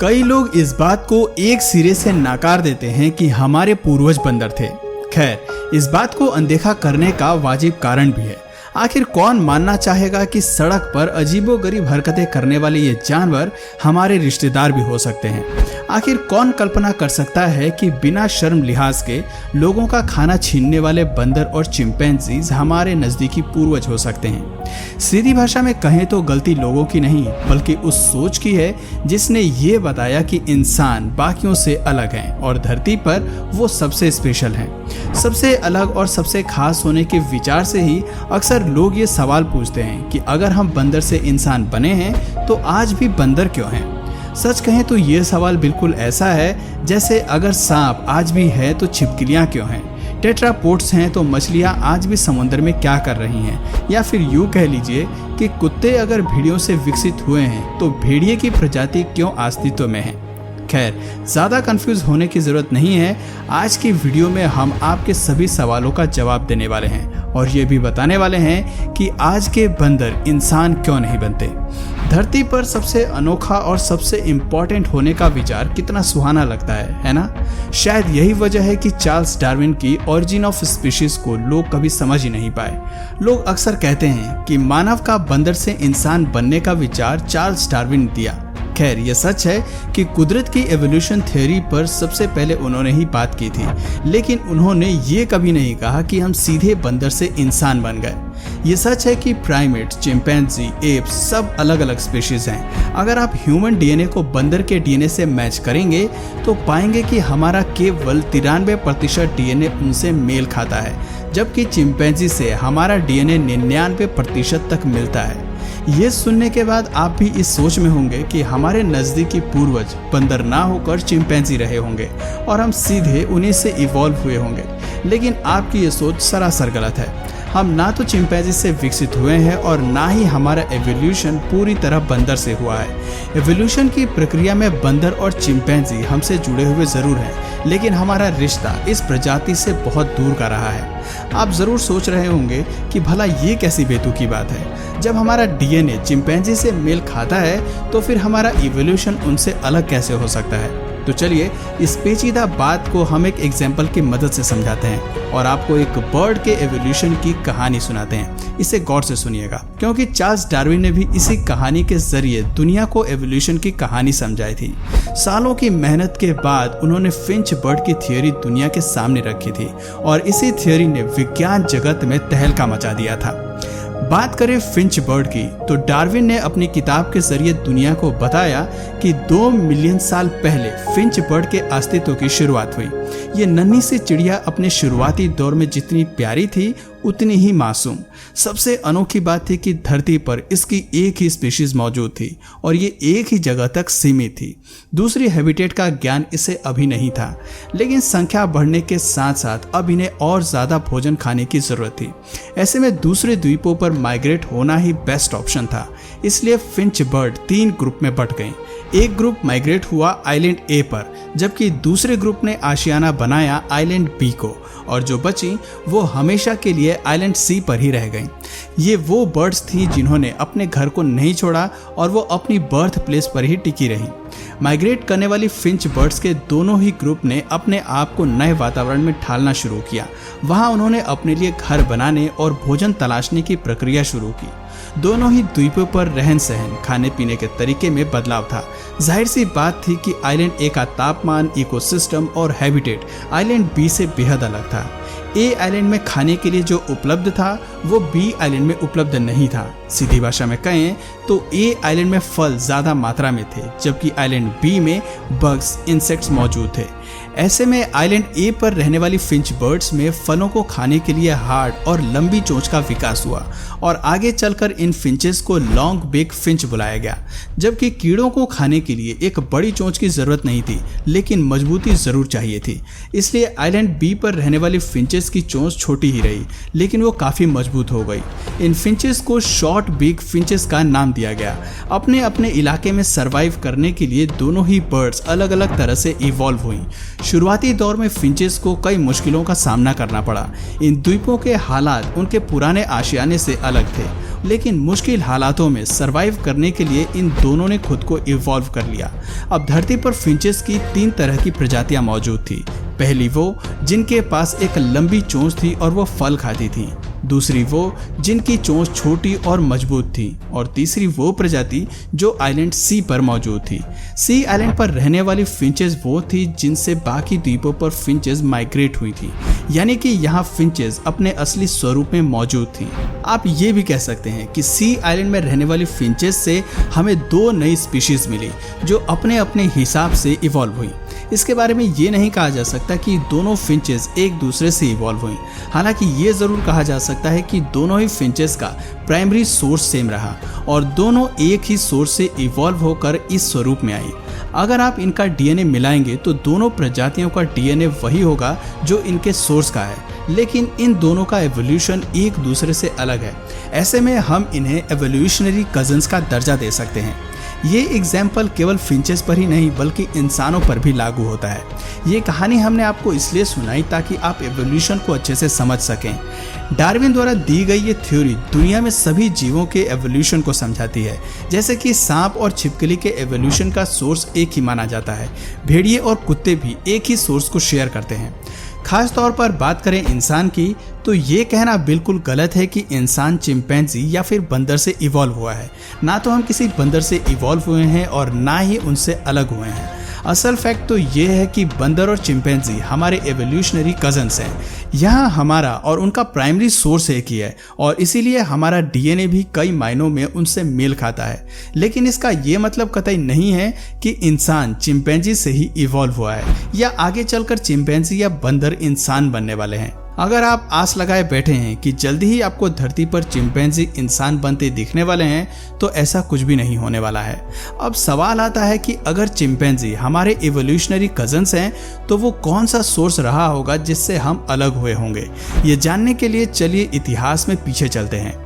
कई लोग इस बात को एक सिरे से नकार देते हैं कि हमारे पूर्वज बंदर थे। खैर, इस बात को अनदेखा करने का वाजिब कारण भी है। आखिर कौन मानना चाहेगा कि सड़क पर अजीबोगरीब हरकतें करने वाले ये जानवर हमारे रिश्तेदार भी हो सकते हैं। आखिर कौन कल्पना कर सकता है कि बिना शर्म लिहाज के लोगों का खाना छीनने वाले बंदर और चिंपैंजीज हमारे नजदीकी पूर्वज हो सकते हैं। सीधी भाषा में कहें तो गलती लोगों की नहीं बल्कि उस सोच की है जिसने ये बताया कि इंसान बाकियों से अलग हैं और धरती पर वो सबसे स्पेशल हैं। सबसे अलग और सबसे खास होने के विचार से ही अक्सर लोग ये सवाल पूछते हैं कि अगर हम बंदर से इंसान बने हैं तो आज भी बंदर क्यों हैं। सच कहें तो ये सवाल बिल्कुल ऐसा है जैसे अगर सांप आज भी है तो छिपकलियां क्यों हैं, टेट्रापोड्स हैं तो मछलियां आज भी समुद्र में क्या कर रही हैं, या फिर यूं कह लीजिए कि कुत्ते अगर भेड़ियों से विकसित हुए हैं तो भेड़िए की प्रजाति क्यों अस्तित्व में है। खैर, ज़्यादा कंफ्यूज होने की ज़रूरत नहीं है। आज की वीडियो में हम आपके सभी सवालों का जवाब देने वाले हैं और ये भी बताने वाले हैं कि आज के बंदर इंसान क्यों नहीं बनते। धरती पर सबसे अनोखा और सबसे इम्पोर्टेंट होने का विचार कितना सुहाना लगता है ना। शायद यही वजह है कि चार्ल्स डार्विन की ऑरिजिन ऑफ स्पीशीज को लोग कभी समझ ही नहीं पाए। लोग अक्सर कहते हैं कि मानव का बंदर से इंसान बनने का विचार चार्ल्स डार्विन ने दिया। खैर, यह सच है कि कुदरत की एवोल्यूशन थ्योरी पर सबसे पहले उन्होंने ही बात की थी, लेकिन उन्होंने ये कभी नहीं कहा कि हम सीधे बंदर से इंसान बन गए। ये सच है कि प्राइमेट्स, चिंपैंजी, एप्स सब अलग अलग स्पीशीज हैं। अगर आप ह्यूमन डीएनए को बंदर के डीएनए से मैच करेंगे तो पाएंगे कि हमारा केवल 93% डीएनए उनसे मेल खाता है, जबकि चिंपैंजी से हमारा डीएनए 99% तक मिलता है। ये सुनने के बाद आप भी इस सोच में होंगे कि हमारे नज़दीकी पूर्वज बंदर ना होकर चिंपैंजी रहे होंगे और हम सीधे उन्हीं से इवॉल्व हुए होंगे, लेकिन आपकी ये सोच सरासर गलत है। हम ना तो चिंपैंजी से विकसित हुए हैं और ना ही हमारा एवोल्यूशन पूरी तरह बंदर से हुआ है। एवोल्यूशन की प्रक्रिया में बंदर और चिंपैंजी हमसे जुड़े हुए ज़रूर हैं, लेकिन हमारा रिश्ता इस प्रजाति से बहुत दूर का रहा है। आप ज़रूर सोच रहे होंगे कि भला ये कैसी बेतुकी बात है। जब हमारा डीएनए चिंपैंजी से मेल खाता है तो फिर हमारा इवोल्यूशन उनसे अलग कैसे हो सकता है। तो चलिए इस पेचीदा बात को हम एक एग्जाम्पल की मदद से समझाते हैं और आपको एक बर्ड के एवोल्यूशन की कहानी सुनाते हैं। इसे गौर से सुनिएगा, क्योंकि चार्ल्स डार्विन ने भी इसी कहानी के जरिए दुनिया को एवोल्यूशन की कहानी समझाई थी। सालों की मेहनत के बाद उन्होंने फिंच बर्ड की थियोरी दुनिया के सामने रखी थी और इसी थियोरी ने विज्ञान जगत में तहलका मचा दिया था। बात करें फिंच बर्ड की तो डार्विन ने अपनी किताब के जरिए दुनिया को बताया कि 2 मिलियन साल पहले फिंच बर्ड के अस्तित्व की शुरुआत हुई। ये नन्ही सी चिड़िया अपने शुरुआती दौर में जितनी प्यारी थी उतनी ही मासूम। सबसे अनोखी बात थी कि धरती पर इसकी एक ही स्पीशीज मौजूद थी और ये एक ही जगह तक सीमित थी। दूसरी हैबिटेट का ज्ञान इसे अभी नहीं था, लेकिन संख्या बढ़ने के साथ साथ अब इन्हें और ज़्यादा भोजन खाने की ज़रूरत थी। ऐसे में दूसरे द्वीपों पर माइग्रेट होना ही बेस्ट ऑप्शन था। इसलिए फिंच बर्ड 3 ग्रुप में बंट गई। एक ग्रुप माइग्रेट हुआ आइलैंड ए पर, जबकि दूसरे ग्रुप ने आशियाना बनाया आइलैंड बी को, और जो बची वो हमेशा के लिए आइलैंड सी पर ही रह गईं। ये वो बर्ड्स थी जिन्होंने अपने घर को नहीं छोड़ा और वो अपनी बर्थ प्लेस पर ही टिकी रही। माइग्रेट करने वाली फिंच बर्ड्स के दोनों ही ग्रुप ने अपने आप को नए वातावरण में ढालना शुरू किया। वहाँ उन्होंने अपने लिए घर बनाने और भोजन तलाशने की प्रक्रिया शुरू की। दोनों ही द्वीपों पर रहन सहन, खाने पीने के तरीके में बदलाव था। जाहिर सी बात थी कि आइलैंड ए का तापमान, इकोसिस्टम और हैबिटेट आइलैंड बी से बेहद अलग था। ए आइलैंड में खाने के लिए जो उपलब्ध था वो बी आइलैंड में उपलब्ध नहीं था। सीधी भाषा में कहें तो ए आइलैंड में फल ज़्यादा मात्रा में थे, जबकि आइलैंड बी में बग्स, इंसेक्ट्स मौजूद थे। ऐसे में आइलैंड ए पर रहने वाली फिंच बर्ड्स में फलों को खाने के लिए हार्ड और लंबी चोंच का विकास हुआ और आगे चलकर इन फिंचेस को लॉन्ग बेक फिंच बुलाया गया। जबकि कीड़ों को खाने के लिए एक बड़ी चोंच की ज़रूरत नहीं थी, लेकिन मजबूती ज़रूर चाहिए थी। इसलिए आइलैंड बी पर रहने वाली फिंचेस की चोंच छोटी ही रही, लेकिन वो काफ़ी मजबूत हो गई। इन फिंचेस को शॉर्ट शॉर्ट बीक फिंचेस का नाम दिया गया। अपने अपने इलाके में सरवाइव करने के लिए दोनों ही बर्ड्स अलग अलग तरह से इवॉल्व हुई। शुरुआती दौर में फिंचेस को कई मुश्किलों का सामना करना पड़ा। इन द्वीपों के हालात उनके पुराने आशियाने से अलग थे, लेकिन मुश्किल हालातों में सरवाइव करने के लिए इन दोनों ने खुद को इवॉल्व कर लिया। अब धरती पर फिंचेस की 3 तरह की प्रजातियां मौजूद थी। पहली वो जिनके पास एक लंबी चोंच थी और वो फल खाती थी। दूसरी वो जिनकी चोंच छोटी और मजबूत थी। और तीसरी वो प्रजाति जो आइलैंड सी पर मौजूद थी। सी आइलैंड पर रहने वाली फिंचेस वो थी जिनसे बाकी द्वीपों पर फिंचेस माइग्रेट हुई थी, यानी कि यहाँ फिंचेस अपने असली स्वरूप में मौजूद थी। आप ये भी कह सकते हैं कि सी आइलैंड में रहने वाली फिंचेस से हमें 2 नई स्पीशीज मिली जो अपने अपने हिसाब से इवॉल्व हुई। इसके बारे में ये नहीं कहा जा सकता कि दोनों फिंचेस एक दूसरे से इवॉल्व हुई। हालांकि ये जरूर कहा जा सकता है कि दोनों ही फिंचेस का प्राइमरी सोर्स सेम रहा और दोनों एक ही सोर्स से इवॉल्व होकर इस स्वरूप में आई। अगर आप इनका डीएनए मिलाएंगे तो दोनों प्रजातियों का डीएनए वही होगा जो इनके सोर्स का है, लेकिन इन दोनों का एवोल्यूशन एक दूसरे से अलग है। ऐसे में हम इन्हें एवोल्यूशनरी कजन्स का दर्जा दे सकते हैं। ये एग्जाम्पल केवल फिंचेस पर ही नहीं बल्कि इंसानों पर भी लागू होता है। ये कहानी हमने आपको इसलिए सुनाई ताकि आप एवोल्यूशन को अच्छे से समझ सकें। डार्विन द्वारा दी गई ये थ्योरी दुनिया में सभी जीवों के एवोल्यूशन को समझाती है। जैसे कि सांप और छिपकली के एवोल्यूशन का सोर्स एक ही माना जाता है। भेड़िए और कुत्ते भी एक ही सोर्स को शेयर करते हैं। खास तौर पर बात करें इंसान की तो ये कहना बिल्कुल गलत है कि इंसान चिंपैंजी या फिर बंदर से इवॉल्व हुआ है। ना तो हम किसी बंदर से इवॉल्व हुए हैं और ना ही उनसे अलग हुए हैं। असल फैक्ट तो ये है कि बंदर और चिंपैंजी हमारे एवोल्यूशनरी कजन्स हैं। यहाँ हमारा और उनका प्राइमरी सोर्स एक ही है और इसीलिए हमारा डीएनए भी कई मायनों में उनसे मेल खाता है। लेकिन इसका ये मतलब कतई नहीं है कि इंसान चिंपैंजी से ही इवॉल्व हुआ है या आगे चलकर चिंपैंजी या बंदर इंसान बनने वाले हैं। अगर आप आस लगाए बैठे हैं कि जल्दी ही आपको धरती पर चिंपैंजी इंसान बनते दिखने वाले हैं तो ऐसा कुछ भी नहीं होने वाला है। अब सवाल आता है कि अगर चिंपैंजी हमारे इवोल्यूशनरी कजन्स हैं तो वो कौन सा सोर्स रहा होगा जिससे हम अलग हुए होंगे। ये जानने के लिए चलिए इतिहास में पीछे चलते हैं।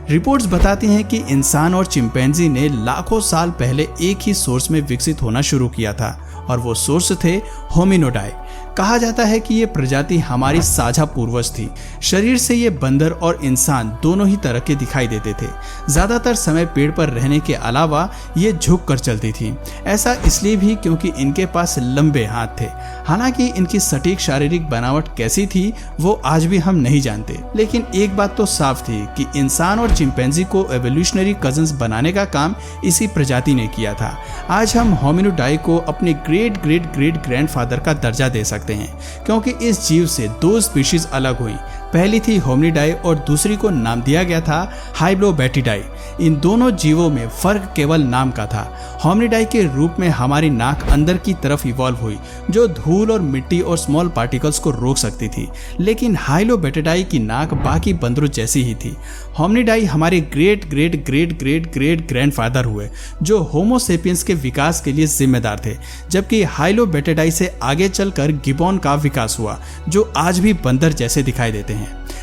रिपोर्ट्स बताती हैं कि इंसान और चिंपैंजी ने लाखों साल पहले एक ही सोर्स में विकसित होना शुरू किया था और वो सोर्स थे होमिनिडाई। कहा जाता है कि ये प्रजाति हमारी साझा पूर्वज थी। शरीर से ये बंदर और इंसान दोनों ही तरह के दिखाई देते थे। ज्यादातर समय पेड़ पर रहने के अलावा ये झुक कर चलती थी। ऐसा इसलिए भी क्योंकि इनके पास लंबे हाथ थे। हालांकि इनकी सटीक शारीरिक बनावट कैसी थी वो आज भी हम नहीं जानते, लेकिन एक बात तो साफ थी कि इंसान और चिंपैंजी को एवोल्यूशनरी कजन्स बनाने का काम इसी प्रजाति ने किया था। आज हम होमिनिडाई को अपने ग्रेट ग्रेट ग्रेट ग्रैंडफादर का दर्जा दे सकते हैं क्योंकि इस जीव से 2 स्पीशीज अलग हुई। पहली थी होमिनिडाई और दूसरी को नाम दिया गया था हाइब्लोबैटिडाई। इन दोनों जीवों में फर्क केवल नाम का था। होमिनिडाई के रूप में हमारी नाक अंदर की तरफ इवॉल्व हुई जो धूल और मिट्टी और स्मॉल पार्टिकल्स को रोक सकती थी, लेकिन हाइब्लोबैटिडाई की नाक बाकी बंदरों जैसी ही थी। होमिनिडाई हमारे great great great great great grandfather हुए जो होमो सेपियंस के विकास के लिए जिम्मेदार थे, जबकि हाइब्लोबैटिडाई से आगे चलकर गिबॉन का विकास हुआ जो आज भी बंदर जैसे दिखाई देते हैं।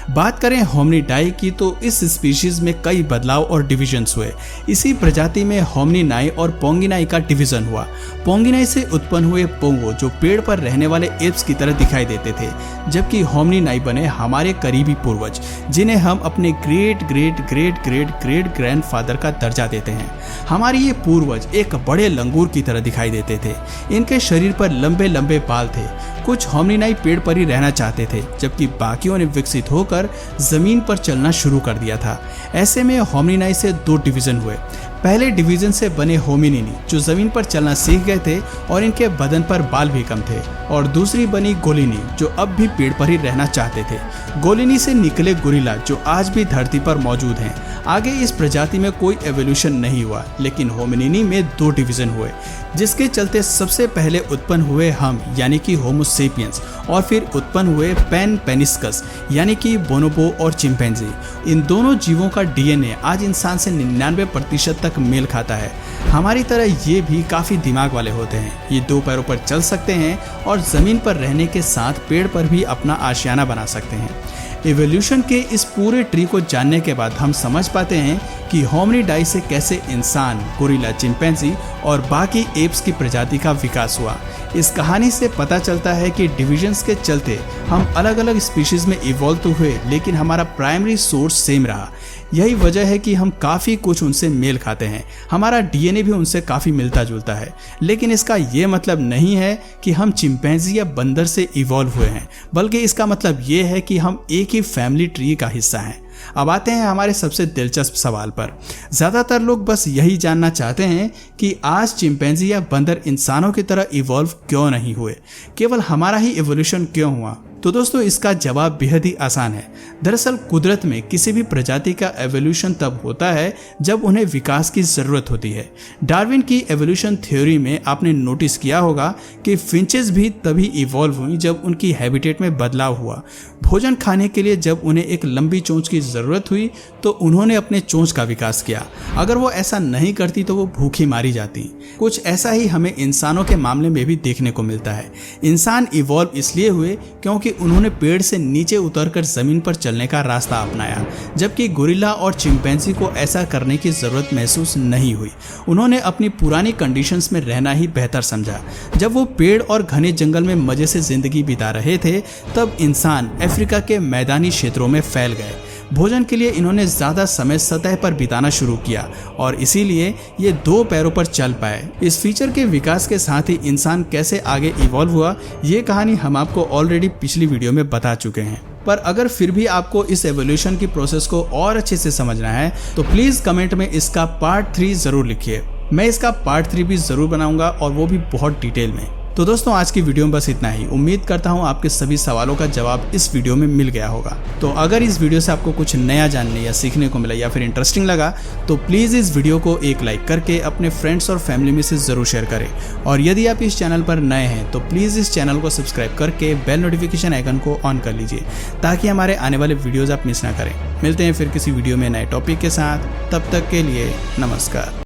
बात करें होमिनिडाई की तो इस स्पीशीज में कई बदलाव और डिविजन्स हुए। इसी प्रजाति में होमिनिनाई और पोंगिनाई का डिवीजन हुआ। पोंगिनाई से उत्पन्न हुए पोंगो जो पेड़ पर रहने वाले एप्स की तरह दिखाई देते थे, जबकि होमिनिनाई बने हमारे करीबी पूर्वज जिन्हें हम अपने great great great great great grandfather का दर्जा देते हैं। हमारे ये पूर्वज एक बड़े लंगूर की तरह दिखाई देते थे। इनके शरीर पर लंबे लंबे बाल थे। कुछ होमिनिनाई पेड़ पर ही रहना चाहते थे, जबकि बाकियों ने विकसित होकर जमीन पर चलना शुरू कर दिया था। ऐसे में होमिनिनाई से 2 डिवीजन हुए। पहले डिवीजन से बने होमिनिनी जो जमीन पर चलना सीख गए थे और इनके बदन पर बाल भी कम थे, और दूसरी बनी गोलिनी जो अब भी पेड़ पर ही रहना चाहते थे। गोलिनी से निकले गोरिल्ला जो आज भी धरती पर मौजूद हैं। आगे इस प्रजाति में कोई एवोल्यूशन नहीं हुआ, लेकिन होमिनिनी में 2 डिवीजन हुए, जिसके चलते सबसे पहले उत्पन्न हुए हम यानी कि होमो सेपियंस, और फिर उत्पन्न हुए पैन पेनिस्कस यानी कि बोनोबो और चिंपैंजी। इन दोनों जीवों का डीएनए आज इंसान से 99% तक मेल खाता है। हमारी तरह ये भी काफ़ी दिमाग वाले होते हैं। ये 2 पैरों पर चल सकते हैं और ज़मीन पर रहने के साथ पेड़ पर भी अपना आशियाना बना सकते हैं। एवोल्यूशन के इस पूरे ट्री को जानने के बाद हम समझ पाते हैं कि होमिनिडाई से कैसे इंसान, गोरिल्ला, चिंपैंजी और बाकी एप्स की प्रजाति का विकास हुआ। इस कहानी से पता चलता है कि डिविजन्स के चलते हम अलग अलग स्पीशीज में इवॉल्व तो हुए, लेकिन हमारा प्राइमरी सोर्स सेम रहा। यही वजह है कि हम काफ़ी कुछ उनसे मेल खाते हैं, हमारा डीएनए भी उनसे काफ़ी मिलता जुलता है। लेकिन इसका ये मतलब नहीं है कि हम चिंपैंजी या बंदर से इवॉल्व हुए हैं, बल्कि इसका मतलब ये है कि हम एक ही फैमिली ट्री का हिस्सा हैं। अब आते हैं हमारे सबसे दिलचस्प सवाल पर। ज़्यादातर लोग बस यही जानना चाहते हैं कि आज चिंपैंजी या बंदर इंसानों की तरह इवॉल्व क्यों नहीं हुए, केवल हमारा ही इवोल्यूशन क्यों हुआ। तो दोस्तों, इसका जवाब बेहद ही आसान है। दरअसल कुदरत में किसी भी प्रजाति का एवोल्यूशन तब होता है जब उन्हें विकास की ज़रूरत होती है। डार्विन की एवोल्यूशन थ्योरी में आपने नोटिस किया होगा कि फिंचेस भी तभी इवॉल्व हुई जब उनकी हैबिटेट में बदलाव हुआ। भोजन खाने के लिए जब उन्हें एक लंबी चोंच की ज़रूरत हुई तो उन्होंने अपने चोंच का विकास किया। अगर वो ऐसा नहीं करती तो वो भूखी मारी जाती। कुछ ऐसा ही हमें इंसानों के मामले में भी देखने को मिलता है। इंसान इवॉल्व इसलिए हुए क्योंकि उन्होंने पेड़ से नीचे उतरकर जमीन पर चलने का रास्ता अपनाया, जबकि गोरिल्ला और चिंपैंजी को ऐसा करने की जरूरत महसूस नहीं हुई। उन्होंने अपनी पुरानी कंडीशंस में रहना ही बेहतर समझा। जब वो पेड़ और घने जंगल में मजे से जिंदगी बिता रहे थे, तब इंसान अफ्रीका के मैदानी क्षेत्रों में फैल गए। भोजन के लिए इन्होंने ज़्यादा समय सतह पर बिताना शुरू किया और इसीलिए ये दो पैरों पर चल पाए। इस फीचर के विकास के साथ ही इंसान कैसे आगे इवॉल्व हुआ, ये कहानी हम आपको ऑलरेडी पिछली वीडियो में बता चुके हैं। पर अगर फिर भी आपको इस एवोल्यूशन की प्रोसेस को और अच्छे से समझना है तो प्लीज़ कमेंट में इसका पार्ट 3 ज़रूर लिखिए। मैं इसका पार्ट 3 भी ज़रूर बनाऊंगा और वो भी बहुत डिटेल में। तो दोस्तों, आज की वीडियो में बस इतना ही। उम्मीद करता हूँ आपके सभी सवालों का जवाब इस वीडियो में मिल गया होगा। तो अगर इस वीडियो से आपको कुछ नया जानने या सीखने को मिला या फिर इंटरेस्टिंग लगा तो प्लीज़ इस वीडियो को एक लाइक करके अपने फ्रेंड्स और फैमिली में से ज़रूर शेयर करें। और यदि आप इस चैनल पर नए हैं तो प्लीज़ इस चैनल को सब्सक्राइब करके बेल नोटिफिकेशन आइकन को ऑन कर लीजिए ताकि हमारे आने वाले वीडियोज़ आप मिस ना करें। मिलते हैं फिर किसी वीडियो में नए टॉपिक के साथ। तब तक के लिए नमस्कार।